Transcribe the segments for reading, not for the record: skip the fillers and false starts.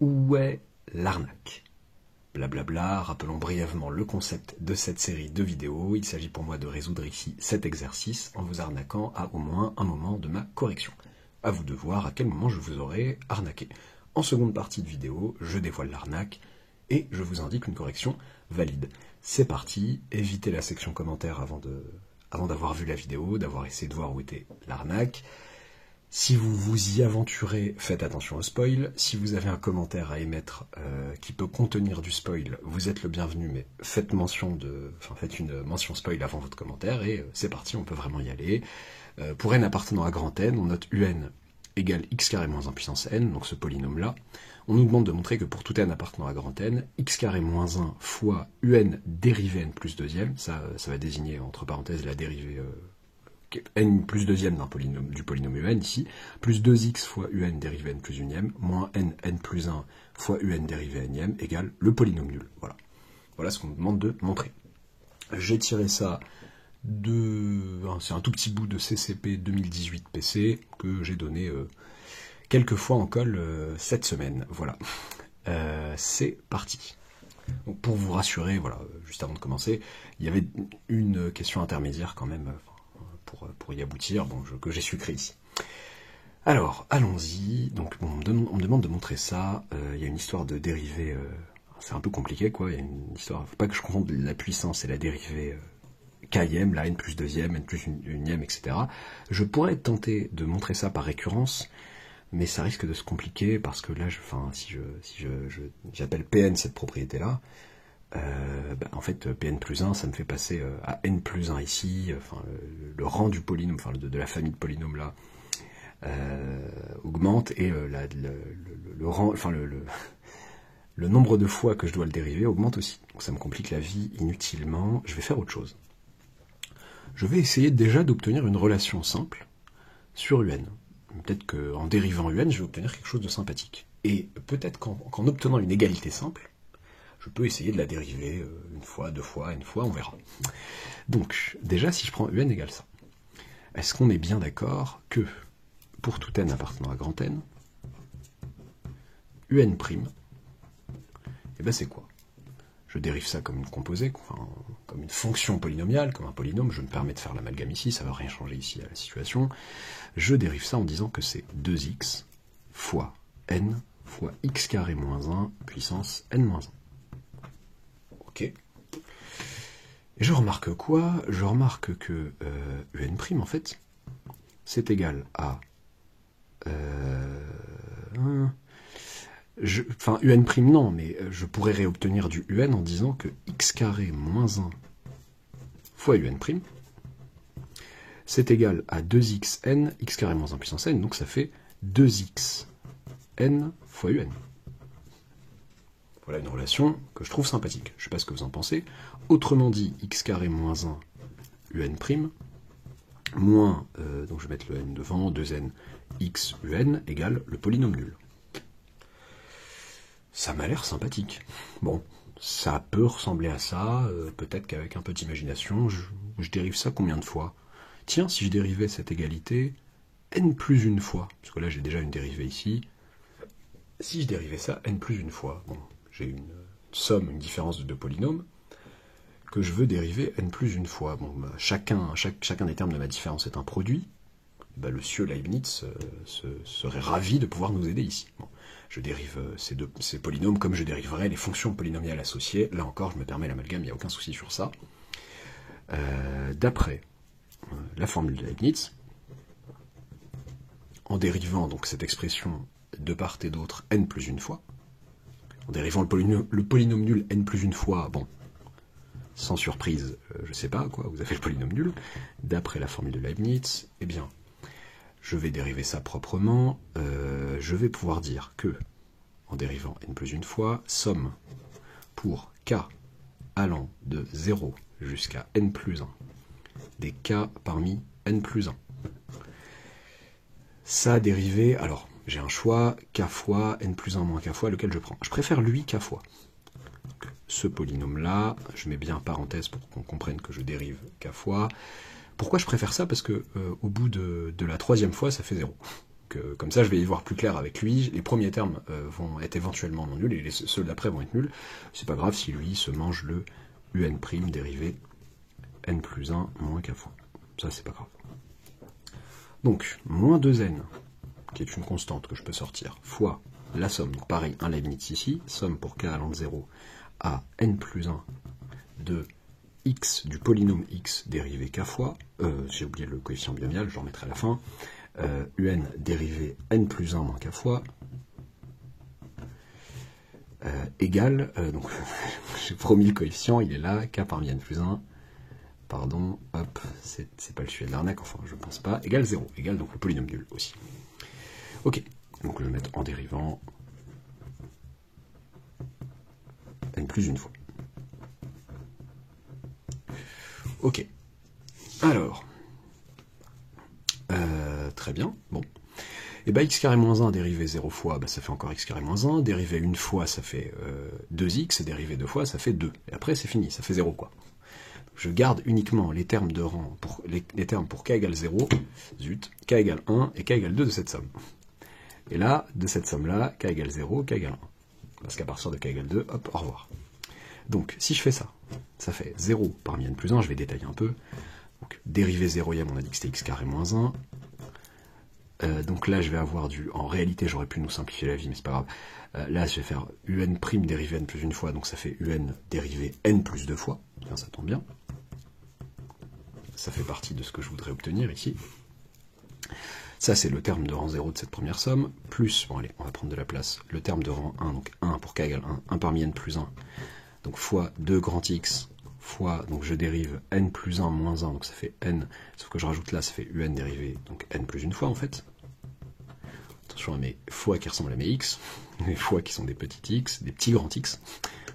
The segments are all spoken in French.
Où est l'arnaque? Blablabla, rappelons brièvement le concept de cette série de vidéos. Il s'agit pour moi de résoudre ici cet exercice en vous arnaquant à au moins un moment de ma correction. À vous de voir à quel moment je vous aurai arnaqué. En seconde partie de vidéo, je dévoile l'arnaque et je vous indique une correction valide. C'est parti, évitez la section commentaires avant d'avoir vu la vidéo, d'avoir essayé de voir où était l'arnaque. Si vous vous y aventurez, faites attention au spoil. Si vous avez un commentaire à émettre qui peut contenir du spoil, vous êtes le bienvenu, mais faites une mention spoil avant votre commentaire, et c'est parti, on peut vraiment y aller. Pour n appartenant à grand N, on note un égale x carré moins 1 puissance n, donc ce polynôme-là. On nous demande de montrer que pour tout n appartenant à grand N, x carré moins 1 fois un dérivé n plus deuxième, ça va désigner entre parenthèses la dérivée n plus deuxième du polynôme un ici, plus 2x fois un dérivé n plus unième, moins n plus 1 fois un dérivé n égale le polynôme nul. Voilà ce qu'on nous demande de montrer. J'ai tiré ça c'est un tout petit bout de CCP 2018 PC que j'ai donné quelques fois en colle cette semaine. Voilà. C'est parti. Donc pour vous rassurer, voilà, juste avant de commencer, il y avait une question intermédiaire quand même pour y aboutir, que j'ai sucré ici. Alors, allons-y. Donc, on me demande de montrer ça. Il y a une histoire de dérivée. C'est un peu compliqué, quoi. Il y a une histoire. Faut pas que je confonde la puissance et la dérivée km, la n plus deuxième, n plus unième, etc. Je pourrais être tenté de montrer ça par récurrence, mais ça risque de se compliquer parce que là, si j'appelle Pn cette propriété-là, en fait, Pn plus 1, ça me fait passer à n plus 1 ici, le rang du polynôme, de la famille de polynômes là, augmente, et le rang, le nombre de fois que je dois le dériver augmente aussi. Donc ça me complique la vie inutilement. Je vais faire autre chose. Je vais essayer déjà d'obtenir une relation simple sur un. Peut-être qu'en dérivant un, je vais obtenir quelque chose de sympathique. Et peut-être qu'en obtenant une égalité simple, je peux essayer de la dériver une fois, deux fois, n fois, on verra. Donc, déjà, si je prends un égale ça, est-ce qu'on est bien d'accord que, pour tout n appartenant à grand N, un', eh ben c'est quoi? Je dérive ça comme une composée, comme une fonction polynomiale, comme un polynôme. Je me permets de faire l'amalgame ici, ça ne va rien changer ici à la situation. Je dérive ça en disant que c'est 2x fois n fois x carré moins 1 puissance n moins 1. Ok. Et je remarque quoi? Je remarque que un', en fait, c'est égal à... un' non, mais je pourrais réobtenir du un en disant que x carré moins 1 fois un', c'est égal à 2xn, x carré moins 1 puissance n, donc ça fait 2xn fois un. Voilà une relation que je trouve sympathique. Je ne sais pas ce que vous en pensez. Autrement dit, x carré moins 1 un', moins, donc je vais mettre le n devant, 2n x un égale le polynôme nul. Ça m'a l'air sympathique. Bon, ça peut ressembler à ça, peut-être qu'avec un peu d'imagination, je dérive ça combien de fois? Tiens, si je dérivais cette égalité n plus une fois, parce que là j'ai déjà une dérivée ici, si je dérivais ça n plus une fois, bon, j'ai une somme, une différence de deux polynômes, que je veux dériver n plus une fois. Bon, chacun des termes de ma différence est un produit. Le sieur Leibniz serait ravi de pouvoir nous aider ici. Bon, je dérive ces polynômes comme je dériverais les fonctions polynomiales associées. Là encore, je me permets l'amalgame, il n'y a aucun souci sur ça. D'après la formule de Leibniz, en dérivant donc cette expression de part et d'autre n plus une fois, en dérivant le polynôme nul n plus une fois, bon, sans surprise, je sais pas, quoi, vous avez le polynôme nul, d'après la formule de Leibniz, eh bien, je vais dériver ça proprement, je vais pouvoir dire que, en dérivant n plus une fois, somme pour k allant de 0 jusqu'à n plus 1, des k parmi n plus 1. Ça dérivé, alors, j'ai un choix, k fois, n plus 1 moins k fois, lequel je prends? Je préfère lui k fois. Ce polynôme-là, je mets bien parenthèse pour qu'on comprenne que je dérive k fois. Pourquoi je préfère ça? Parce que au bout de la troisième fois, ça fait 0. Donc comme ça, je vais y voir plus clair avec lui. Les premiers termes vont être éventuellement non nuls, et ceux d'après vont être nuls. C'est pas grave si lui se mange le un' dérivé n plus 1 moins k fois. Ça, c'est pas grave. Donc, moins 2n, qui est une constante que je peux sortir, fois la somme, donc pareil, un Leibniz ici, somme pour k allant de 0 à n plus 1 de x du polynôme x dérivé k fois, j'ai oublié le coefficient binomial, je le remettrai à la fin, un dérivé n plus 1 moins k fois, égale, donc j'ai promis le coefficient, il est là, k parmi n plus 1, pardon, hop, c'est pas le sujet de l'arnaque, enfin je pense pas, égale 0, égale donc le polynôme nul aussi. Ok, donc je vais mettre en dérivant n plus une fois. Ok, alors, très bien, bon. Et bah x carré moins 1 dérivé 0 fois, bah, ça fait encore x carré moins 1, dérivé une fois ça fait 2x, et dérivé deux fois ça fait 2. Et après c'est fini, ça fait 0 quoi. Je garde uniquement les termes de rang, les termes pour k égale 0, zut, k égale 1 et k égale 2 de cette somme. Et là, de cette somme-là, k égale 0, k égale 1. Parce qu'à partir de k égale 2, hop, au revoir. Donc, si je fais ça, ça fait 0 parmi n plus 1, je vais détailler un peu. Donc, dérivé 0e, on a dit que c'était x carré moins 1. Donc là, je vais avoir en réalité, j'aurais pu nous simplifier la vie, mais c'est pas grave. Là, je vais faire un' dérivé n plus une fois, donc ça fait un dérivé n plus deux fois. Bien, ça tombe bien. Ça fait partie de ce que je voudrais obtenir ici. Ça, c'est le terme de rang 0 de cette première somme, plus, bon allez, on va prendre de la place, le terme de rang 1, donc 1 pour k égale 1, 1 parmi n plus 1, donc fois 2 grand x, fois, donc je dérive n plus 1 moins 1, donc ça fait n, sauf que je rajoute là, ça fait un dérivé, donc n plus une fois en fait. Attention à mes fois qui ressemblent à mes x, mes fois qui sont des petits x, des petits grands x,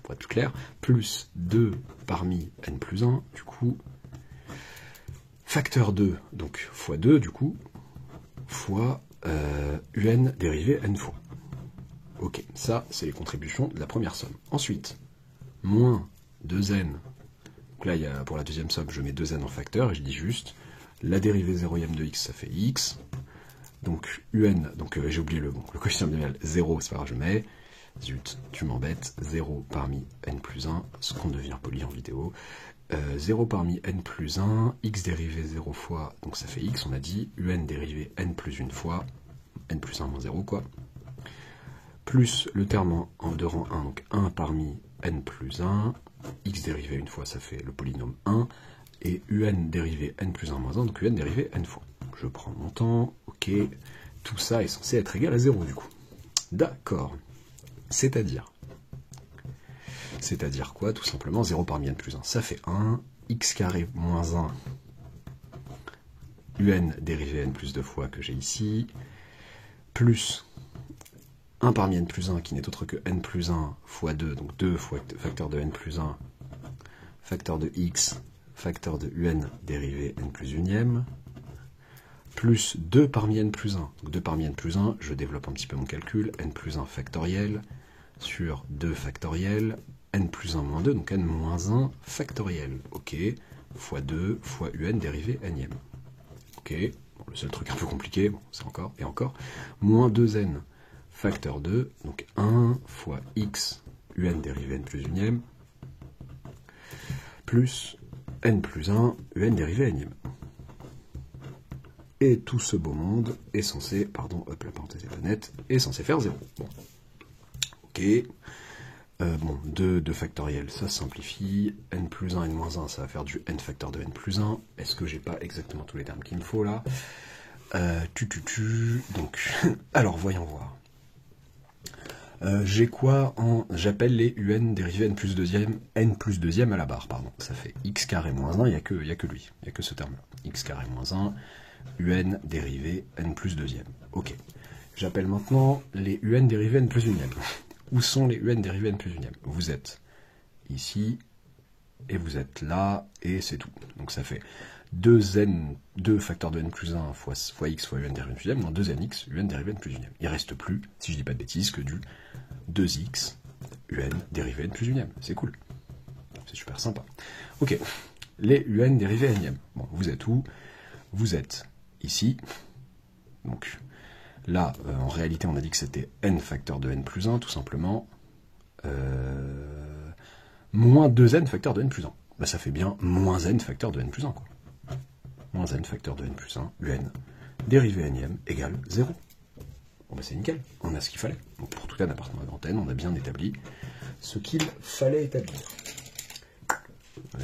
pour être plus clair, plus 2 parmi n plus 1, du coup, facteur 2, donc fois 2 du coup, fois un dérivé n fois. Ok, ça c'est les contributions de la première somme. Ensuite, moins 2n, donc là pour la deuxième somme je mets 2n en facteur et je dis juste la dérivée 0e de x ça fait x, donc un, donc j'ai oublié le coefficient binomial 0, c'est pas grave, je mets, zut, tu m'embêtes, 0 parmi n plus 1, ce qu'on devient poli en vidéo, 0 parmi n plus 1, x dérivé 0 fois, donc ça fait x, on a dit, un dérivé n plus une fois, n plus 1 moins 0, quoi, plus le terme de rang 1, donc 1 parmi n plus 1, x dérivé une fois, ça fait le polynôme 1, et un dérivé n plus 1 moins 1, donc un dérivé n fois. Je prends mon temps, ok, tout ça est censé être égal à 0 du coup. D'accord, c'est-à-dire quoi? Tout simplement 0 parmi n plus 1, ça fait 1, x carré moins 1, un dérivé n plus 2 fois que j'ai ici, plus 1 parmi n plus 1 qui n'est autre que n plus 1 fois 2, donc 2 fois facteur de n plus 1, facteur de x, facteur de un dérivé n plus unième, plus 2 parmi n plus 1. Donc 2 parmi n plus 1, je développe un petit peu mon calcul, n plus 1 factoriel sur 2 factoriel, n plus 1 moins 2, donc n moins 1 factoriel. Ok, fois 2 fois un dérivé nème. Ok, bon, le seul truc un peu compliqué, bon, c'est encore, et encore, moins 2n facteur 2, donc 1 fois x, un dérivé n plus unième, plus n plus 1, un dérivé nème. Et tout ce beau monde est censé, pardon, hop, la parenthèse est pas nette, est censé faire 0. Bon. Ok. Bon, 2 factoriel, ça simplifie. N plus 1, n moins 1, ça va faire du n facteur de n plus 1. Est-ce que j'ai pas exactement tous les termes qu'il me faut là? Donc, alors voyons voir. J'ai quoi en... J'appelle les un dérivés n plus deuxième à la barre, pardon. Ça fait x carré moins 1, il n'y a que lui, il n'y a que ce terme-là. X carré moins 1, un dérivé n plus deuxième. Ok. J'appelle maintenant les un dérivés n plus unième. Où sont les un dérivés n plus unième? Vous êtes ici, et vous êtes là, et c'est tout. Donc ça fait 2 facteur de n plus 1 fois x fois un dérivé n plus unième, moins 2nx, un dérivé n plus unième. Il ne reste plus, si je dis pas de bêtises, que du 2x, un dérivé n plus unième. C'est cool. C'est super sympa. Ok. Les un dérivés nième. Bon, vous êtes où? Vous êtes ici. Donc, Là, en réalité, on a dit que c'était n facteur de n plus 1, tout simplement. Moins 2n facteur de n plus 1. Bah, ça fait bien moins n facteur de n plus 1, quoi. Moins n facteur de n plus 1, un, dérivée n égale 0. Bon, bah, c'est nickel, on a ce qu'il fallait. Donc, pour tout n appartenant à grand n, on a bien établi ce qu'il fallait établir.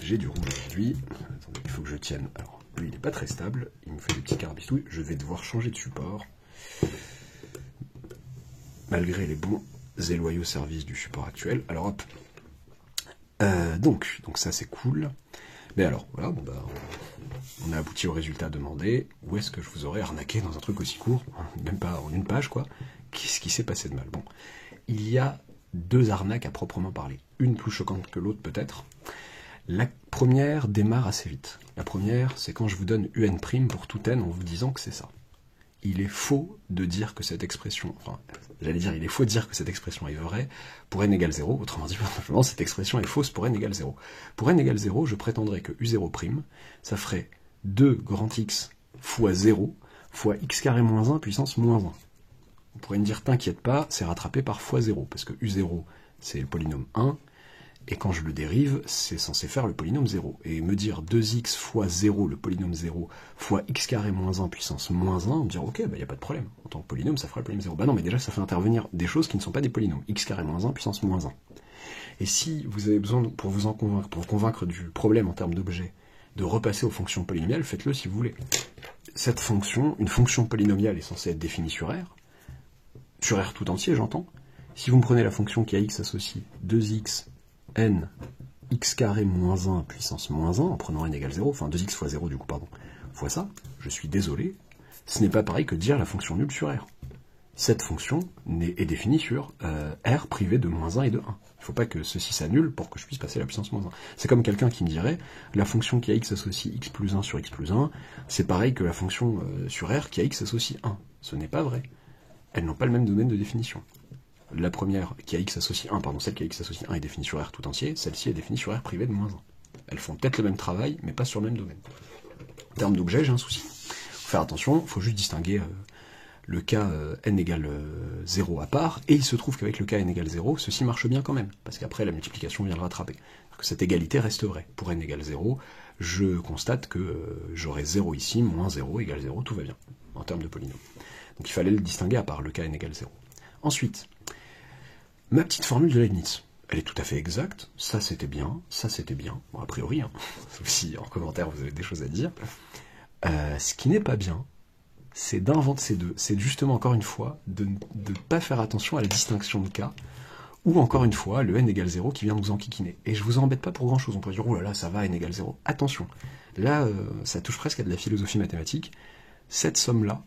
J'ai du rouge aujourd'hui. Attendez, il faut que je tienne. Alors, lui, il n'est pas très stable. Il me fait des petits carabistouilles. Je vais devoir changer de support. Malgré les bons et loyaux services du support actuel. Alors, hop. Donc ça, c'est cool. Mais alors, voilà, bon, bah, on a abouti au résultat demandé. Où est-ce que je vous aurais arnaqué dans un truc aussi court? Même pas en une page, quoi. Qu'est-ce qui s'est passé de mal? Bon, il y a deux arnaques à proprement parler. Une plus choquante que l'autre, peut-être. La première démarre assez vite. La première, c'est quand je vous donne un' pour tout n en vous disant que c'est ça. Il est faux de dire que cette expression, enfin, j'allais dire, il est faux de dire que cette expression est vraie pour n égale 0, autrement dit, simplement, cette expression est fausse pour n égale 0. Pour n égale 0, je prétendrais que u0', ça ferait 2 grand X fois 0 fois x carré moins 1 puissance moins 1. On pourrait me dire, t'inquiète pas, c'est rattrapé par fois 0, parce que u0, c'est le polynôme 1, et quand je le dérive, c'est censé faire le polynôme 0. Et me dire 2x fois 0, le polynôme 0, fois x carré moins 1 puissance moins 1, me dire ok, bah y a pas de problème. En tant que polynôme, ça fera le polynôme 0. Bah non, mais déjà, ça fait intervenir des choses qui ne sont pas des polynômes. X carré moins 1 puissance moins 1. Et si vous avez besoin, pour vous convaincre du problème en termes d'objet, de repasser aux fonctions polynomiales, faites-le si vous voulez. Cette fonction, une fonction polynomiale est censée être définie sur R tout entier, j'entends. Si vous me prenez la fonction qui a x associé 2x n x carré moins 1 puissance moins 1, en prenant n égale 0, enfin 2x fois 0 du coup, pardon, fois ça, je suis désolé, ce n'est pas pareil que de dire la fonction nulle sur R. Cette fonction est définie sur R privé de moins 1 et de 1. Il ne faut pas que ceci s'annule pour que je puisse passer à la puissance moins 1. C'est comme quelqu'un qui me dirait, la fonction qui a x associe x plus 1 sur x plus 1, c'est pareil que la fonction sur R qui a x associe 1. Ce n'est pas vrai. Elles n'ont pas le même domaine de définition. La première, qui a x associe 1, pardon, celle qui a x associe 1 est définie sur R tout entier, celle-ci est définie sur R privé de moins 1. Elles font peut-être le même travail, mais pas sur le même domaine. En termes d'objet, j'ai un souci. Faut faire attention, il faut juste distinguer le cas n égale 0 à part, et il se trouve qu'avec le cas n égale 0, ceci marche bien quand même, parce qu'après la multiplication vient le rattraper. Donc cette égalité reste vraie. Pour n égale 0, je constate que j'aurai 0 ici, moins 0 égale 0, tout va bien, en termes de polynôme. Donc il fallait le distinguer à part le cas n égale 0. Ensuite, ma petite formule de Leibniz, elle est tout à fait exacte, ça c'était bien, bon a priori, hein, sauf si en commentaire vous avez des choses à dire. Ce qui n'est pas bien, c'est d'inventer ces deux, c'est justement encore une fois de ne pas faire attention à la distinction de cas, ou encore une fois le n égale 0 qui vient nous enquiquiner. Et je vous embête pas pour grand chose, on peut dire oh là là ça va n égale 0, attention, là ça touche presque à de la philosophie mathématique, cette somme-là,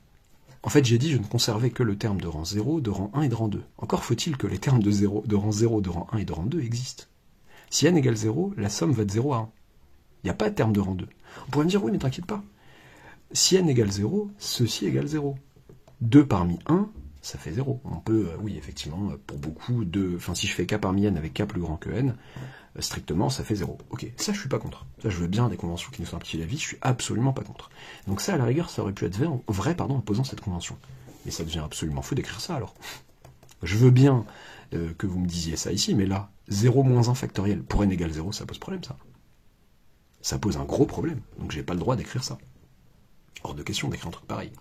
en fait, j'ai dit je ne conservais que le terme de rang 0, de rang 1 et de rang 2. Encore faut-il que les termes de rang 0, de rang 1 et de rang 2 existent. Si n égale 0, la somme va de 0 à 1. Il n'y a pas de terme de rang 2. On pourrait me dire, oui, mais t'inquiète pas. Si n égale 0, ceci égale 0. 2 parmi 1, ça fait 0. On peut, oui, effectivement, pour beaucoup, si je fais k parmi n avec k plus grand que n, strictement, ça fait 0. Ok, ça je suis pas contre. Ça je veux bien des conventions qui nous simplifient la vie, je suis absolument pas contre. Donc ça, à la rigueur, ça aurait pu être vrai en posant cette convention. Mais ça devient absolument fou d'écrire ça alors. Je veux bien que vous me disiez ça ici, mais là, 0 moins 1 factoriel pour n égale 0, ça pose problème ça. Ça pose un gros problème, donc j'ai pas le droit d'écrire ça. Hors de question d'écrire un truc pareil.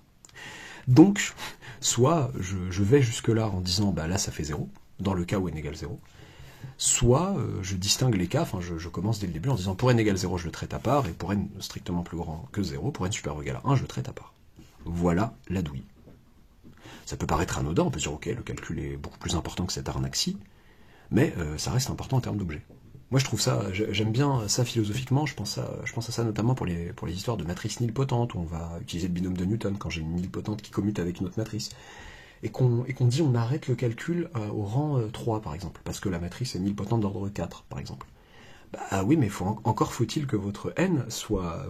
Donc, soit je vais jusque-là en disant, bah là ça fait 0, dans le cas où n égale 0, soit je distingue les cas, enfin je commence dès le début en disant pour n égale 0 je le traite à part, et pour n strictement plus grand que 0, pour n supérieur ou égal à 1 je le traite à part. Voilà la douille. Ça peut paraître anodin, on peut dire ok le calcul est beaucoup plus important que cette arnaque-ci, mais ça reste important en termes d'objet. Moi je trouve ça, j'aime bien ça philosophiquement, je pense à ça notamment pour les histoires de matrices nilpotentes, où on va utiliser le binôme de Newton quand j'ai une nilpotente qui commute avec une autre matrice. Et qu'on dit on arrête le calcul au rang 3 par exemple, parce que la matrice est nilpotente d'ordre 4 par exemple. Bah oui, mais encore faut-il que votre n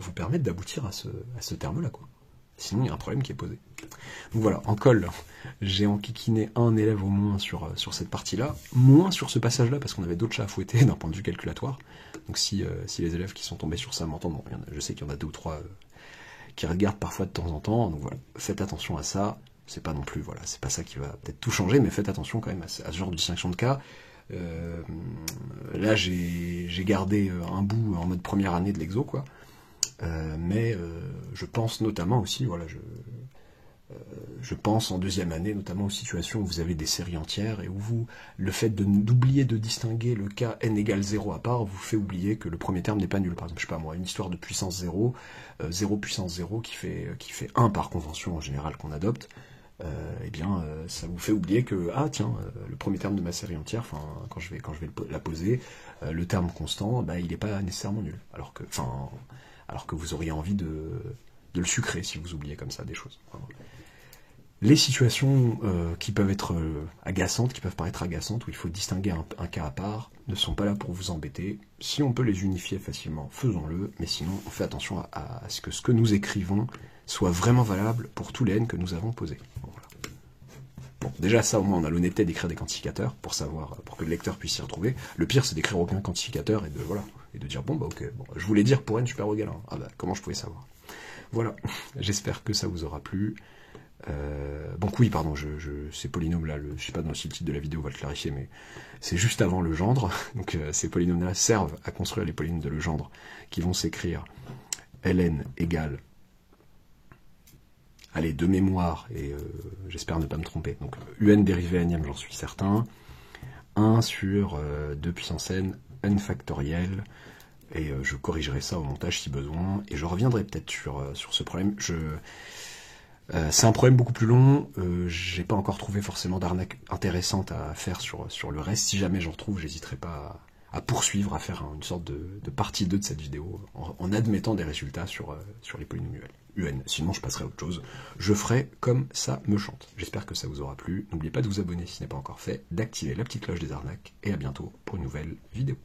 vous permette d'aboutir à ce terme-là, quoi. Sinon il y a un problème qui est posé. Donc voilà, en colle, j'ai enquiquiné un élève au moins sur cette partie-là, moins sur ce passage-là, parce qu'on avait d'autres chats à fouetter d'un point de vue calculatoire. Donc si les élèves qui sont tombés sur ça m'entendent, bon, je sais qu'il y en a 2 ou 3 qui regardent parfois de temps en temps, donc voilà, faites attention à ça. c'est pas non plus, voilà, c'est pas ça qui va peut-être tout changer, mais faites attention quand même à ce genre de distinction de cas. Là, j'ai gardé un bout en mode première année de l'exo, quoi. Mais je pense notamment aussi, voilà, je pense en deuxième année, notamment aux situations où vous avez des séries entières et où le fait d'oublier de distinguer le cas n égale 0 à part vous fait oublier que le premier terme n'est pas nul. Par exemple, je sais pas moi, une histoire de puissance 0, 0 puissance 0 qui fait 1 par convention en général qu'on adopte, ça vous fait oublier que, ah tiens, le premier terme de ma série entière, enfin, quand je vais la poser, le terme constant, bah, il n'est pas nécessairement nul. Alors que vous auriez envie de le sucrer si vous oubliez comme ça des choses. Les situations qui peuvent être agaçantes, qui peuvent paraître agaçantes, où il faut distinguer un cas à part, ne sont pas là pour vous embêter. Si on peut les unifier facilement, faisons-le, mais sinon, on fait attention à ce que nous écrivons soit vraiment valable pour tous les n que nous avons posés. Voilà. Bon, déjà ça, au moins, on a l'honnêteté d'écrire des quantificateurs pour que le lecteur puisse s'y retrouver. Le pire, c'est d'écrire aucun quantificateur et de dire, bon, bah ok, bon, je voulais dire pour n supérieur ou égal à 1. Ah bah, comment je pouvais savoir? Voilà, j'espère que ça vous aura plu. Donc oui, pardon, ces polynômes là, je sais pas si le titre de la vidéo va le clarifier, mais c'est juste avant le gendre. Donc ces polynômes là servent à construire les polynômes de Legendre qui vont s'écrire ln égale, allez, de mémoire, et j'espère ne pas me tromper, donc un dérivé n-ième, j'en suis certain, 1 sur 2 puissance n factoriel, et je corrigerai ça au montage si besoin, et je reviendrai peut-être sur ce problème. C'est un problème beaucoup plus long, j'ai pas encore trouvé forcément d'arnaque intéressante à faire sur le reste. Si jamais j'en retrouve, j'hésiterai pas à poursuivre, à faire une sorte de partie 2 de cette vidéo, en admettant des résultats sur les polynômes UN. Sinon je passerai à autre chose, je ferai comme ça me chante. J'espère que ça vous aura plu, n'oubliez pas de vous abonner si ce n'est pas encore fait, d'activer la petite cloche des arnaques, et à bientôt pour une nouvelle vidéo.